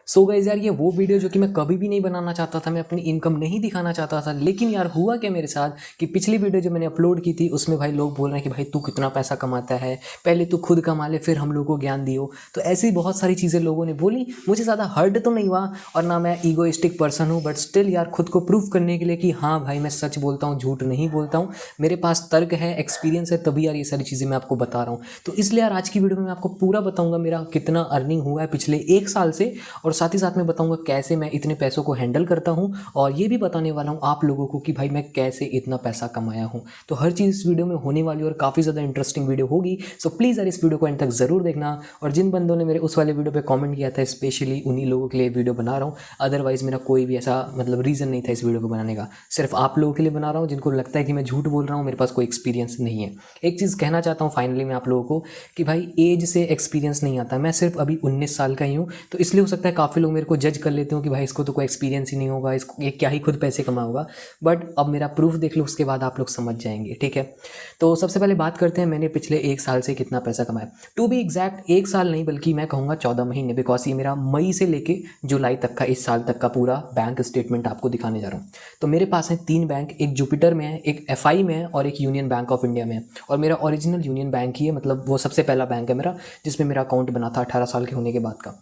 So guys यार, ये वो वीडियो जो कि मैं कभी भी नहीं बनाना चाहता था, मैं अपनी इनकम नहीं दिखाना चाहता था। लेकिन यार हुआ क्या मेरे साथ कि पिछली वीडियो जो मैंने अपलोड की थी उसमें भाई लोग बोल रहे हैं कि भाई तू कितना पैसा कमाता है, पहले तू खुद कमा ले फिर हम लोगों को ज्ञान दियो। तो ऐसी बहुत सारी चीज़ें लोगों ने बोली। मुझे ज़्यादा हर्ट तो नहीं हुआ और ना मैं ईगोइस्टिक पर्सन हूँ, बट स्टिल यार खुद को प्रूव करने के लिए कि हाँ भाई मैं सच बोलता हूँ, झूठ नहीं बोलता हूँ, मेरे पास तर्क है, एक्सपीरियंस है, तभी यार ये सारी चीज़ें मैं आपको बता रहा हूँ। तो इसलिए यार आज की वीडियो में मैं आपको पूरा बताऊँगा मेरा कितना अर्निंग हुआ है पिछले 1 साल से, और साथ ही साथ में बताऊँगा कैसे मैं इतने पैसों को हैंडल करता हूँ, और ये भी बताने वाला हूँ आप लोगों को कि भाई मैं कैसे इतना पैसा कमाया हूँ। तो हर चीज़ इस वीडियो में होने वाली और काफ़ी ज़्यादा इंटरेस्टिंग वीडियो होगी। सो प्लीज़ यार इस वीडियो को एंड तक ज़रूर देखना। और जिन बंदों ने मेरे उस वाले वीडियो पे कमेंट किया था, स्पेशली उन्हीं लोगों के लिए वीडियो बना रहा हूँ। अदरवाइज़ मेरा कोई भी ऐसा मतलब रीज़न नहीं था इस वीडियो को बनाने का, सिर्फ आप लोगों के लिए बना रहा हूँ जिनको लगता है कि मैं झूठ बोल रहा हूँ, मेरे पास कोई एक्सपीरियंस नहीं है। एक चीज़ कहना चाहता हूँ फाइनली मैं आप लोगों को कि भाई एज से एक्सपीरियंस नहीं आता। मैं सिर्फ अभी 19 साल का ही हूँ, तो इसलिए हो सकता है काफ़ी लोग मेरे को जज कर लेते हो कि भाई इसको तो कोई एक्सपीरियंस ही नहीं होगा, इसको ये क्या ही खुद पैसे कमाओगा। बट अब मेरा प्रूफ देख लो, उसके बाद आप लोग समझ जाएंगे, ठीक है। तो सबसे पहले बात करते हैं मैंने पिछले 1 साल से कितना पैसा कमाया। टू बी एग्जैक्ट 1 साल नहीं बल्कि मैं कहूँगा 14 महीने, बिकॉज ये मेरा मई से लेके जुलाई तक का, इस साल तक का पूरा बैंक स्टेटमेंट आपको दिखाने जा रहा हूँ। तो मेरे पास है 3 बैंक, एक जुपिटर में है, एक एफआई में है और एक यूनियन बैंक ऑफ इंडिया में है। और मेरा ओरिजिनल यूनियन बैंक ही है, मतलब वो सबसे पहला बैंक है मेरा जिसमें मेरा अकाउंट बना था 18 साल के होने के बाद का।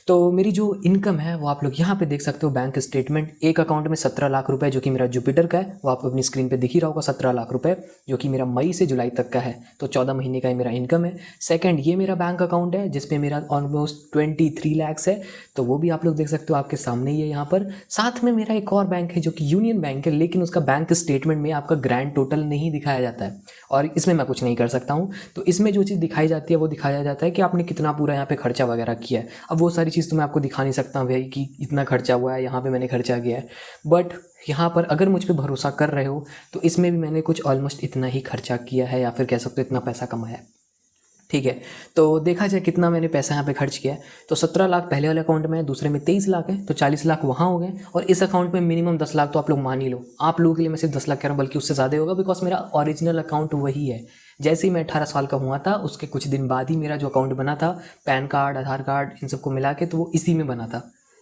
तो मेरी जो इनकम है वो आप लोग यहाँ पे देख सकते हो, बैंक स्टेटमेंट। एक अकाउंट में 17 लाख रुपए जो कि मेरा जुपिटर का है, वो आपको अपनी स्क्रीन पे दिख ही रहा होगा, 17 लाख रुपए जो कि मेरा मई से जुलाई तक का है। तो 14 महीने का ही मेरा इनकम है। सेकंड, ये मेरा बैंक अकाउंट है जिसपे मेरा ऑलमोस्ट 23 लैक्स है, तो वो भी आप लोग देख सकते हो, आपके सामने ही है यहाँ पर। साथ में मेरा एक और बैंक है जो कि यूनियन बैंक है, लेकिन उसका बैंक स्टेटमेंट में आपका ग्रैंड टोटल नहीं दिखाया जाता है और इसमें मैं कुछ नहीं कर सकता हूँ। तो इसमें जो चीज़ दिखाई जाती है वो दिखाया जाता है कि आपने कितना पूरा यहाँ पे खर्चा वगैरह किया है। अब वो सारी चीज़ तो मैं आपको दिखा नहीं सकता भाई कि इतना खर्चा हुआ है, यहाँ पे मैंने खर्चा किया है। बट यहाँ पर अगर मुझ पे भरोसा कर रहे हो तो इसमें भी मैंने कुछ ऑलमोस्ट इतना ही खर्चा किया है, या फिर कह सकते हो इतना पैसा कमाया है, ठीक है। तो देखा जाए कितना मैंने पैसा यहाँ पे खर्च किया है, तो 17 लाख पहले वाले अकाउंट में है, दूसरे में 23 लाख है, तो 40 लाख वहाँ हो गए। और इस अकाउंट में मिनिमम 10 लाख तो आप लोग मान ही लो। आप लोगों के लिए मैं सिर्फ 10 लाख कह रहा हूँ, बल्कि उससे ज़्यादा होगा, बिकॉज मेरा ओरिजिनल अकाउंट वही है। जैसे ही मैं 18 साल का हुआ था उसके कुछ दिन बाद ही मेरा जो अकाउंट बना था, पैन कार्ड, आधार कार्ड, इन सबको मिला के, तो वो इसी में बना था,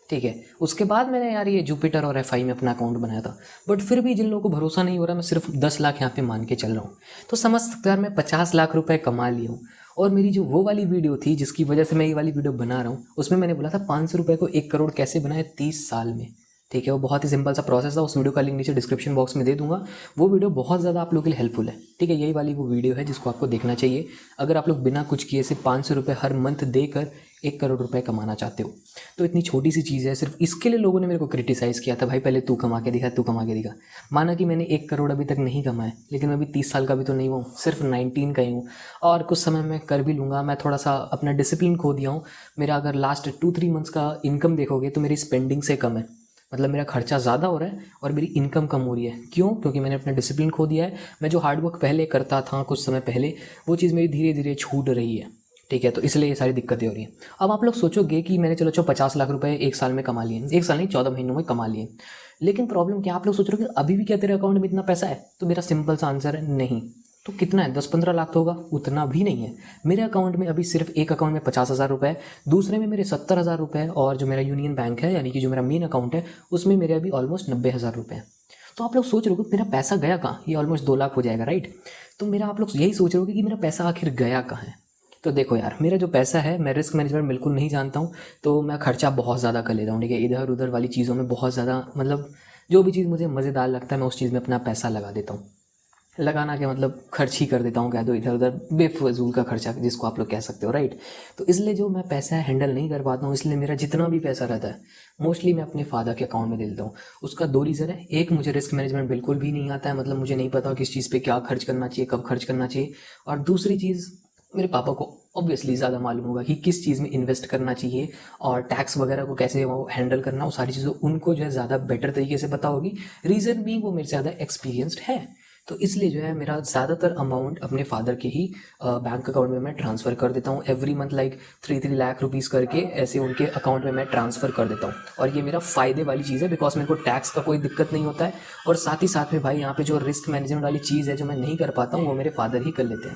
ठीक है। उसके बाद मैंने यार ये जुपिटर और एफआई में अपना अकाउंट बनाया था। बट फिर भी जिन लोगों को भरोसा नहीं हो रहा, मैं सिर्फ 10 लाख यहाँ पे मान के चल रहा हूँ। तो समझ सकते यार मैं 50 लाख रुपए कमा ली हूँ। और मेरी जो वो वाली वीडियो थी जिसकी वजह से मैं ये वाली वीडियो बना रहा हूँ, उसमें मैंने बोला था 500 रुपये को 1 करोड़ कैसे बनाए 30 साल में, ठीक है। वो बहुत ही सिंपल सा प्रोसेस था। उस वीडियो का लिंक नीचे डिस्क्रिप्शन बॉक्स में दे दूंगा। वो वीडियो बहुत ज़्यादा आप लोगों के लिए हेल्पफुल है, ठीक है। यही वाली वो वीडियो है जिसको आपको देखना चाहिए अगर आप लोग बिना कुछ किए सिर्फ 500 रुपये हर मंथ देकर 1 करोड़ रुपए कमाना चाहते हो। तो इतनी छोटी सी चीज़ है, सिर्फ इसके लिए लोगों ने मेरे को क्रिटिसाइज़ किया था, भाई पहले तू कमा के दिखा, तू कमा के दिखा। माना कि मैंने 1 करोड़ अभी तक नहीं कमाया, लेकिन मैं अभी 30 साल का भी तो नहीं हूँ, सिर्फ 19 का ही हूँ। और कुछ समय मैं कर भी लूँगा। मैं थोड़ा सा अपना डिसिप्लिन खो दिया हूँ। मेरा अगर लास्ट 2-3 मंथ्स का इनकम देखोगे तो मेरी स्पेंडिंग से कम है, मतलब मेरा खर्चा ज़्यादा हो रहा है और मेरी इनकम कम हो रही है। क्यों? क्योंकि मैंने अपना डिसिप्लिन खो दिया है। मैं जो हार्डवर्क पहले करता था कुछ समय पहले, वो चीज़ मेरी धीरे धीरे छूट रही है, ठीक है। तो इसलिए ये सारी दिक्कतें हो रही हैं। अब आप लोग सोचोगे कि मैंने चलो 50 लाख रुपए 1 साल में कमा लिए, 1 साल नहीं 14 महीनों में कमा लिए, लेकिन प्रॉब्लम क्या, आप लोग सोच रहे हो कि अभी भी क्या तेरे अकाउंट में इतना पैसा है? तो मेरा सिंपल सा आंसर है नहीं। तो कितना है? 10-15 लाख तो होगा, उतना भी नहीं है। मेरे अकाउंट में अभी सिर्फ एक अकाउंट में 50,000 रुपये है, दूसरे में मेरे 70,000 रुपये है, और जो मेरा यूनियन बैंक है यानी कि जो मेरा मेन अकाउंट है उसमें मेरे अभी ऑलमोस्ट 90,000 रुपये हैं। तो आप लोग सोच रहे हो कि मेरा पैसा गया कहाँ? ये ऑलमोस्ट 2 लाख हो जाएगा, राइट। तो मेरा आप लोग यही सोच रहे हो कि मेरा पैसा आखिर गया कहाँ है। तो देखो यार, मेरा जो पैसा है, मैं रिस्क मैनेजमेंट बिल्कुल नहीं जानता हूँ, तो मैं खर्चा बहुत ज़्यादा कर लेता हूँ, ठीक है। इधर उधर वाली चीज़ों में बहुत ज़्यादा, मतलब जो भी चीज़ मुझे मज़ेदार लगता है मैं उस चीज़ में अपना पैसा लगा देता हूँ। लगाना के मतलब खर्च ही कर देता हूँ, कह दो इधर उधर बेफजूल का खर्चा जिसको आप लोग कह सकते हो, राइट। तो इसलिए जो मैं पैसा हैंडल नहीं कर पाता हूँ, इसलिए मेरा जितना भी पैसा रहता है मोस्टली मैं अपने फादर के अकाउंट में दे देता हूँ। उसका 2 रीज़न है। एक, मुझे रिस्क मैनेजमेंट बिल्कुल भी नहीं आता है, मतलब मुझे नहीं पता किस चीज़ पे क्या खर्च करना चाहिए, कब खर्च करना चाहिए। और दूसरी चीज़, मेरे पापा को ऑब्वियसली ज़्यादा मालूम होगा कि किस चीज़ में इन्वेस्ट करना चाहिए और टैक्स वगैरह को कैसे वो हैंडल करना, वो सारी चीज़ें उनको जो है ज़्यादा बेटर तरीके से पता होगी। रीज़न भी वो मेरे से ज़्यादा एक्सपीरियंस्ड है। तो इसलिए जो है मेरा ज़्यादातर अमाउंट अपने फादर के ही बैंक अकाउंट में मैं ट्रांसफ़र कर देता हूँ every month, like 3 lakh rupees करके ऐसे उनके अकाउंट में मैं ट्रांसफ़र कर देता हूँ। और ये मेरा फ़ायदे वाली चीज़ है, बिकॉज मेरे को टैक्स का कोई दिक्कत नहीं होता है। और साथ ही साथ में भाई यहाँ पे जो रिस्क मैनेजमेंट वाली चीज़ है जो मैं नहीं कर पाता हूँ, वो मेरे फादर ही कर लेते हैं।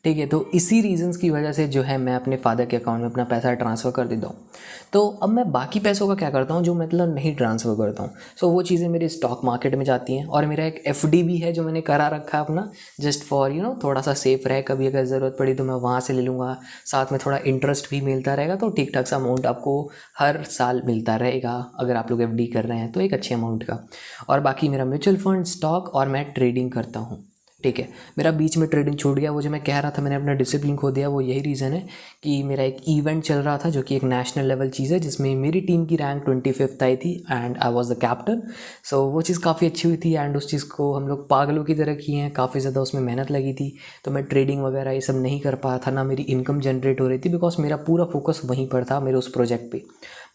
ठीक है। तो इसी रीजंस की वजह से जो है मैं अपने फादर के अकाउंट में अपना पैसा ट्रांसफ़र कर देता हूँ। तो अब मैं बाकी पैसों का क्या करता हूँ जो मतलब नहीं ट्रांसफ़र करता हूँ, सो वो चीज़ें मेरे स्टॉक मार्केट में जाती हैं। और मेरा एक एफडी भी है जो मैंने करा रखा है अपना, जस्ट फॉर थोड़ा सा सेफ रहे, कभी अगर ज़रूरत पड़ी तो मैं वहाँ से ले लूँगा, साथ में थोड़ा इंटरेस्ट भी मिलता रहेगा, तो ठीक ठाक सा अमाउंट आपको हर साल मिलता रहेगा अगर आप लोग एफडी कर रहे हैं तो एक अच्छे अमाउंट का। और बाकी मेरा म्यूचुअल फंड, स्टॉक और मैं ट्रेडिंग करता हूँ। ठीक है। मेरा बीच में ट्रेडिंग छूट गया, वो जो मैं कह रहा था मैंने अपना डिसिप्लिन खो दिया, वो यही रीज़न है कि मेरा एक इवेंट चल रहा था जो कि एक नेशनल लेवल चीज़ है, जिसमें मेरी टीम की रैंक 25th आई थी and I was the captain. So वो चीज़ काफ़ी अच्छी हुई थी एंड उस चीज़ को हम लोग पागलों की तरह किए हैं, काफ़ी ज़्यादा उसमें मेहनत लगी थी। तो मैं ट्रेडिंग वगैरह ये सब नहीं कर पाया था, ना मेरी इनकम जनरेट हो रही थी, बिकॉज मेरा पूरा फोकस वहीं पर था, मेरे उस प्रोजेक्ट पे।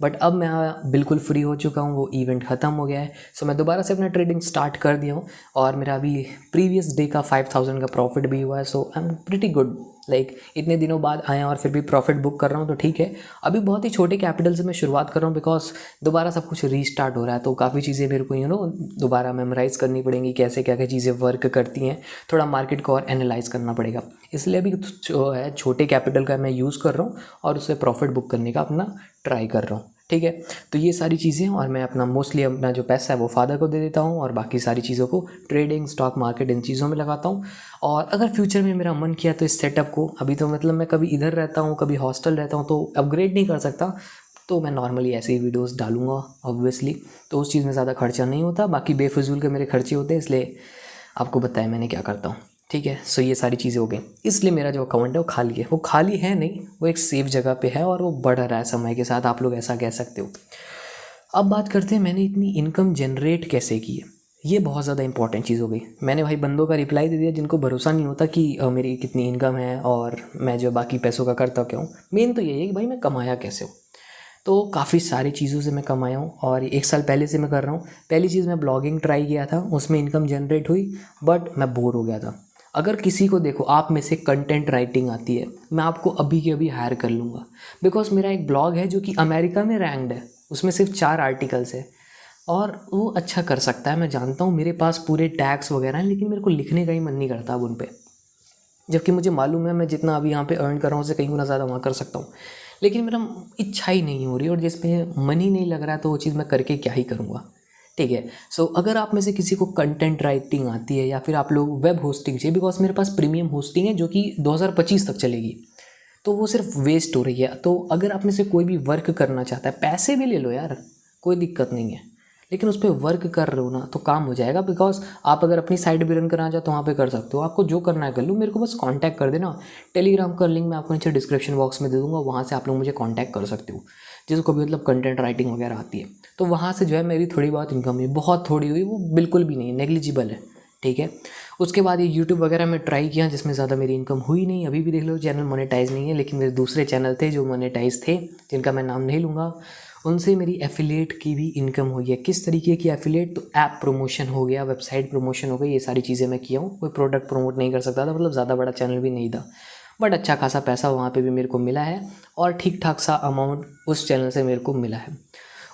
बट अब मैं बिल्कुल फ्री हो चुका हूँ, वो इवेंट ख़त्म हो गया है। सो मैं दोबारा से अपना ट्रेडिंग स्टार्ट कर दिया हूँ और मेरा अभी प्रीवियस डे का 5000 का प्रॉफिट भी हुआ है। So I am pretty good, like इतने दिनों बाद आया और फिर भी प्रॉफिट बुक कर रहा हूँ तो ठीक है। अभी बहुत ही छोटे कैपिटल से मैं शुरुआत कर रहा हूँ, बिकॉज दोबारा सब कुछ रीस्टार्ट हो रहा है, तो काफ़ी चीज़ें मेरे को दोबारा मेमोराइज़ करनी पड़ेंगी, कैसे क्या क्या चीज़ें वर्क करती हैं, थोड़ा मार्केट को और एनालाइज करना पड़ेगा। इसलिए अभी जो है छोटे कैपिटल का मैं यूज़ कर रहा हूँ और उससे प्रॉफिट बुक करने का अपना ट्राई कर रहा हूँ। ठीक है। तो ये सारी चीज़ें, और मैं अपना मोस्टली अपना जो पैसा है वो फादर को दे देता हूँ और बाकी सारी चीज़ों को ट्रेडिंग, स्टॉक मार्केट, इन चीज़ों में लगाता हूँ। और अगर फ्यूचर में मेरा मन किया तो इस सेटअप को, अभी तो मतलब मैं कभी इधर रहता हूँ कभी हॉस्टल रहता हूँ तो अपग्रेड नहीं कर सकता, तो मैं नॉर्मली ऐसे ही वीडियोस डालूंगा ऑब्वियसली, तो उस चीज़ में ज़्यादा खर्चा नहीं होता। बाकी बेफिजूल के मेरे खर्चे होते हैं, इसलिए आपको बताया मैंने क्या करता हूँ। ठीक है। सो ये सारी चीज़ें हो गई, इसलिए मेरा जो अकाउंट है वो खाली है। वो खाली है नहीं, वो एक सेफ जगह पे है और वो बढ़ रहा है समय के साथ, आप लोग ऐसा कह सकते हो। अब बात करते हैं मैंने इतनी इनकम जनरेट कैसे की है। ये बहुत ज़्यादा इंपॉर्टेंट चीज़ हो गई। मैंने भाई बंदों का रिप्लाई दे दिया जिनको भरोसा नहीं होता कि मेरी कितनी इनकम है और मैं जो बाकी पैसों का करता क्या हूँ। मेन तो यही है कि भाई मैं कमाया कैसे हूँ। तो काफ़ी सारी चीज़ों से मैं कमाया हूँ और 1 साल पहले से मैं कर रहा हूँ। पहली चीज़ मैं ब्लॉगिंग ट्राई किया था, उसमें इनकम जनरेट हुई, बट मैं बोर हो गया था। अगर किसी को देखो आप में से कंटेंट राइटिंग आती है, मैं आपको अभी के अभी हायर कर लूँगा, बिकॉज मेरा एक ब्लॉग है जो कि अमेरिका में रैंक्ड है, उसमें सिर्फ 4 आर्टिकल्स है और वो अच्छा कर सकता है। मैं जानता हूँ मेरे पास पूरे टैग्स वगैरह हैं, लेकिन मेरे को लिखने का ही मन नहीं करता अब उन पर, जबकि मुझे मालूम है मैं जितना अभी यहाँ पे अर्न कर रहा हूँ उससे कहीं गुना ज़्यादा वहाँ कर सकता हूँ, लेकिन मेरा इच्छा ही नहीं हो रही और जिसमें मन ही नहीं लग रहा है तो वो चीज़ मैं करके क्या ही करूँगा। ठीक है। सो अगर आप में से किसी को कंटेंट राइटिंग आती है या फिर आप लोग वेब होस्टिंग चाहिए, बिकॉज मेरे पास प्रीमियम होस्टिंग है जो कि 2025 तक चलेगी, तो वो सिर्फ वेस्ट हो रही है। तो अगर आप में से कोई भी वर्क करना चाहता है, पैसे भी ले लो यार, कोई दिक्कत नहीं है, लेकिन उस पर वर्क कर रहे हो ना तो काम हो जाएगा। बिकॉज आप अगर अपनी साइड भी रन करना चाहते हो वहाँ पे कर सकते हो, आपको जो करना है कर लो, मेरे को बस कांटेक्ट कर देना। टेलीग्राम का लिंक मैं आपको नीचे डिस्क्रिप्शन बॉक्स में दे दूँगा, वहाँ से आप लोग मुझे कांटेक्ट कर सकते हो जिसको भी मतलब कंटेंट राइटिंग वगैरह आती है। तो वहाँ से जो है मेरी थोड़ी बहुत इनकम हुई, बहुत थोड़ी हुई, वो बिल्कुल भी नहीं, नेग्लिजिबल है। ठीक है। उसके बाद ये यूट्यूब वगैरह में ट्राई किया जिसमें ज़्यादा मेरी इनकम हुई नहीं। अभी भी देख लो चैनल मोनेटाइज नहीं है, लेकिन मेरे दूसरे चैनल थे जो मोनेटाइज थे, जिनका मैं नाम नहीं लूँगा, उनसे मेरी एफिलिएट की भी इनकम हुई है। किस तरीके की एफिलिएट, तो ऐप प्रमोशन हो गया, वेबसाइट प्रमोशन हो गई, ये सारी चीज़ें मैं किया हूँ। कोई प्रोडक्ट प्रमोट नहीं कर सकता था, मतलब ज़्यादा बड़ा चैनल भी नहीं था, बट अच्छा खासा पैसा वहाँ पे भी मेरे को मिला है और ठीक ठाक सा अमाउंट उस चैनल से मेरे को मिला है।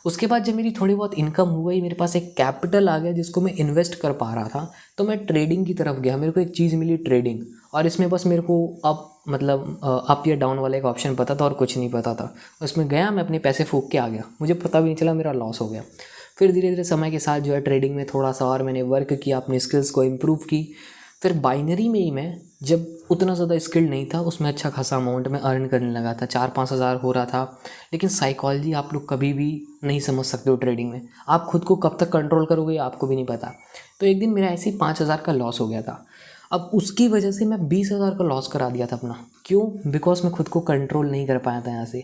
उसके बाद जब मेरी थोड़ी बहुत इनकम हो गई, मेरे पास एक कैपिटल आ गया जिसको मैं इन्वेस्ट कर पा रहा था, तो मैं ट्रेडिंग की तरफ गया। मेरे को एक चीज़ मिली ट्रेडिंग, और इसमें बस मेरे को अप या डाउन वाला एक ऑप्शन पता था और कुछ नहीं पता था। उसमें गया, मैं अपने पैसे फूंक के आ गया, मुझे पता भी नहीं चला मेरा लॉस हो गया। फिर धीरे धीरे समय के साथ जो है ट्रेडिंग में थोड़ा सा और मैंने वर्क किया, अपनी स्किल्स को इम्प्रूव की। फिर बाइनरी में ही मैं जब उतना ज़्यादा स्किल्ड नहीं था, उसमें अच्छा खासा अमाउंट में अर्न करने लगा था, 4-5 हज़ार हो रहा था। लेकिन साइकोलॉजी आप लोग कभी भी नहीं समझ सकते हो ट्रेडिंग में, आप खुद को कब तक कंट्रोल करोगे आपको भी नहीं पता। तो एक दिन मेरा ऐसे ही 5,000 का लॉस हो गया था। अब उसकी वजह से मैं 20,000 का लॉस करा दिया था अपना। क्यों? बिकॉज मैं खुद को कंट्रोल नहीं कर पाया था।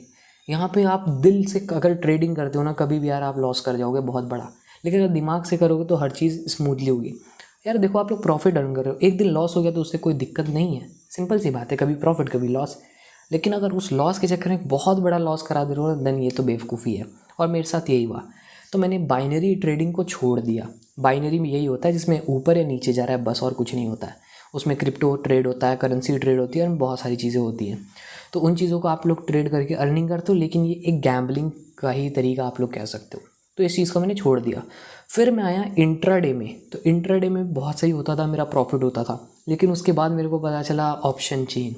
यहाँ पे आप दिल से अगर ट्रेडिंग करते हो ना, कभी भी यार आप लॉस कर जाओगे बहुत बड़ा, लेकिन अगर दिमाग से करोगे तो हर चीज़ स्मूथली होगी। यार देखो, आप लोग प्रॉफिट अर्न कर रहे हो, एक दिन लॉस हो गया तो उससे कोई दिक्कत नहीं है, सिंपल सी बात है, कभी प्रॉफिट कभी लॉस। लेकिन अगर उस लॉस के चक्कर में बहुत बड़ा लॉस करा दे रहे हो देन ये तो बेवकूफ़ी है, और मेरे साथ यही हुआ। तो मैंने बाइनरी ट्रेडिंग को छोड़ दिया। बाइनरी में यही होता है जिसमें ऊपर या नीचे जा रहा है बस, और कुछ नहीं होता है। उसमें क्रिप्टो ट्रेड होता है, करेंसी ट्रेड होती है और बहुत सारी चीज़ें होती हैं। तो उन चीज़ों को आप लोग ट्रेड करके अर्निंग करते हो, लेकिन ये एक गैम्बलिंग का ही तरीका आप लोग कह सकते हो। तो इस चीज़ को मैंने छोड़ दिया। फिर मैं आया इंट्राडे में, तो इंट्राडे में बहुत सही होता था, मेरा प्रॉफिट होता था। लेकिन उसके बाद मेरे को पता चला ऑप्शन चेन,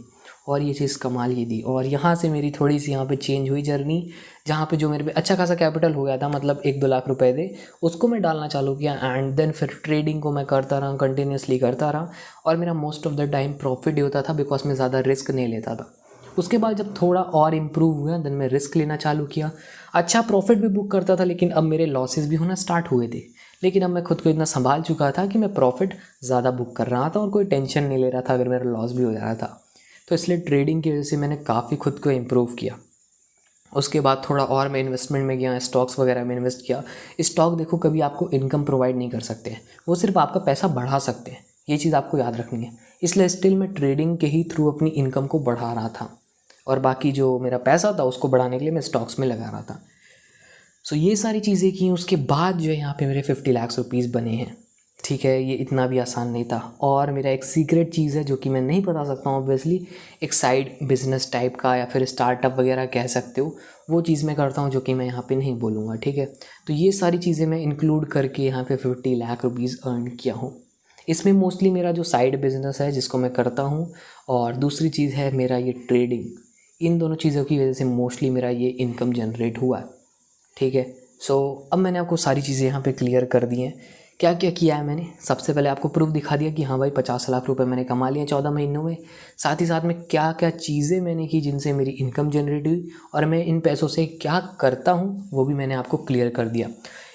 और ये चीज़ कमाल की थी। और यहाँ से मेरी थोड़ी सी यहाँ पे चेंज हुई जर्नी, जहाँ पे जो मेरे पे अच्छा खासा कैपिटल हो गया था, मतलब 1-2 लाख रुपए थे, उसको मैं डालना चालू किया। एंड देन फिर ट्रेडिंग को मैं करता रहा, कंटिन्यूसली करता रहा, और मेरा most of the time profit ही होता था, बिकॉज मैं ज़्यादा रिस्क नहीं लेता था। उसके बाद जब थोड़ा और इम्प्रूव हुआ, देन मैं रिस्क लेना चालू किया। अच्छा प्रॉफिट भी बुक करता था, लेकिन अब मेरे लॉसेस भी होना स्टार्ट हुए थे। लेकिन अब मैं खुद को इतना संभाल चुका था कि मैं प्रॉफिट ज़्यादा बुक कर रहा था और कोई टेंशन नहीं ले रहा था अगर मेरा लॉस भी हो जा रहा था। तो इसलिए ट्रेडिंग की वजह से मैंने काफ़ी खुद को इम्प्रूव किया। उसके बाद थोड़ा और मैं इन्वेस्टमेंट में गया, स्टॉक्स वगैरह में इन्वेस्ट किया। स्टॉक देखो कभी आपको इनकम प्रोवाइड नहीं कर सकते हैं, वो सिर्फ आपका पैसा बढ़ा सकते हैं, ये चीज़ आपको याद रखनी है। इसलिए स्टिल मैं ट्रेडिंग के ही थ्रू अपनी इनकम को बढ़ा रहा था, और बाकी जो मेरा पैसा था उसको बढ़ाने के लिए मैं स्टॉक्स में लगा रहा था। सो ये सारी चीज़ें की। उसके बाद जो है यहाँ पे मेरे 50 लाख रुपीज़ बने हैं। ठीक है, ये इतना भी आसान नहीं था। और मेरा एक सीक्रेट चीज़ है जो कि मैं नहीं बता सकता हूँ ऑब्वियसली, एक साइड बिजनेस टाइप का या फिर स्टार्टअप वगैरह कह सकते हो, वो चीज़ मैं करता हूँ जो कि मैं यहाँ पे नहीं बोलूँगा। ठीक है, तो ये सारी चीज़ें मैं इंक्लूड करके यहाँ पे 50 लाख रुपीज़ अर्न किया हूँ। इसमें मोस्टली मेरा जो साइड बिजनेस है जिसको मैं करता हूँ, और दूसरी चीज़ है मेरा ये ट्रेडिंग, इन दोनों चीज़ों की वजह से मोस्टली मेरा ये इनकम जनरेट हुआ। ठीक है, सो अब मैंने आपको सारी चीज़ें यहाँ पे क्लियर कर दी हैं। क्या क्या किया है मैंने, सबसे पहले आपको प्रूफ दिखा दिया कि हाँ भाई 50 लाख रुपए मैंने कमा लिए 14 महीनों में। साथ ही साथ में क्या क्या चीज़ें मैंने की जिनसे मेरी इनकम जनरेट हुई, और मैं इन पैसों से क्या करता हूँ वो भी मैंने आपको क्लियर कर दिया।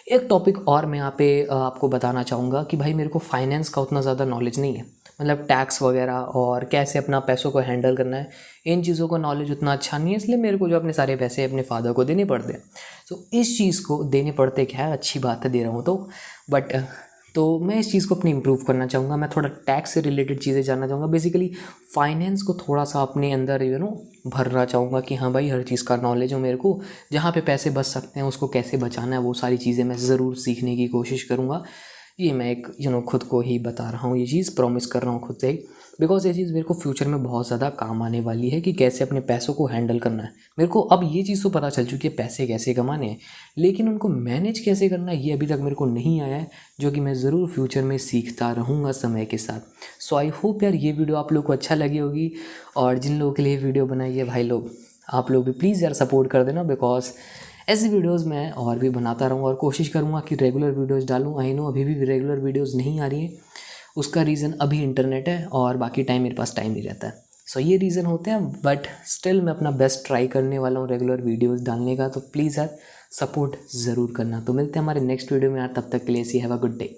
एक टॉपिक और मैं यहाँ पे आपको बताना चाहूँगा कि भाई मेरे को फाइनेंस का उतना ज़्यादा नॉलेज नहीं है, मतलब टैक्स वगैरह और कैसे अपना पैसों को हैंडल करना है, इन चीज़ों का नॉलेज उतना अच्छा नहीं है। इसलिए मेरे को जो अपने सारे पैसे अपने फादर को देने पड़ते हैं। तो इस चीज़ को देने पड़ते क्या है, अच्छी बात है दे रहा हूँ तो मैं इस चीज़ को अपनी इम्प्रूव करना चाहूँगा। मैं थोड़ा टैक्स से रिलेटेड चीज़ें जानना चाहूँगा, बेसिकली फाइनेंस को थोड़ा सा अपने अंदर भरना चाहूँगा कि हाँ भाई हर चीज़ का नॉलेज हो मेरे को, जहाँ पे पैसे बच सकते हैं उसको कैसे बचाना है, वो सारी चीज़ें मैं ज़रूर सीखने की कोशिश करूँगा। ये मैं एक खुद को ही बता रहा हूँ, ये चीज़ प्रॉमिस कर रहा हूँ खुद से ही, बिकॉज ये चीज़ मेरे को फ्यूचर में बहुत ज़्यादा काम आने वाली है कि कैसे अपने पैसों को हैंडल करना है। मेरे को अब ये चीज़ तो पता चल चुकी है पैसे कैसे कमाने हैं, लेकिन उनको मैनेज कैसे करना है ये अभी तक मेरे को नहीं आया है, जो कि मैं ज़रूर फ्यूचर में सीखता रहूँगा समय के साथ। सो आई होप यार ये वीडियो आप लोग को अच्छा लगी होगी, और जिन लोगों के लिए वीडियो बनाई है भाई लोग, आप लोग भी प्लीज़ यार सपोर्ट कर देना, बिकॉज ऐसी वीडियोस मैं और भी बनाता रहूँगा और कोशिश करूँगा कि रेगुलर वीडियोस डालूँ। आई नो अभी भी रेगुलर वीडियोस नहीं आ रही हैं, उसका रीज़न अभी इंटरनेट है और बाकी टाइम मेरे पास टाइम नहीं रहता है। सो ये रीज़न होते हैं, बट स्टिल मैं अपना बेस्ट ट्राई करने वाला हूँ रेगुलर वीडियोस डालने का। तो प्लीज़ यार सपोर्ट ज़रूर करना। तो मिलते हैं हमारे नेक्स्ट वीडियो में यार, तब तक के लिए सी हैव अ गुड डे।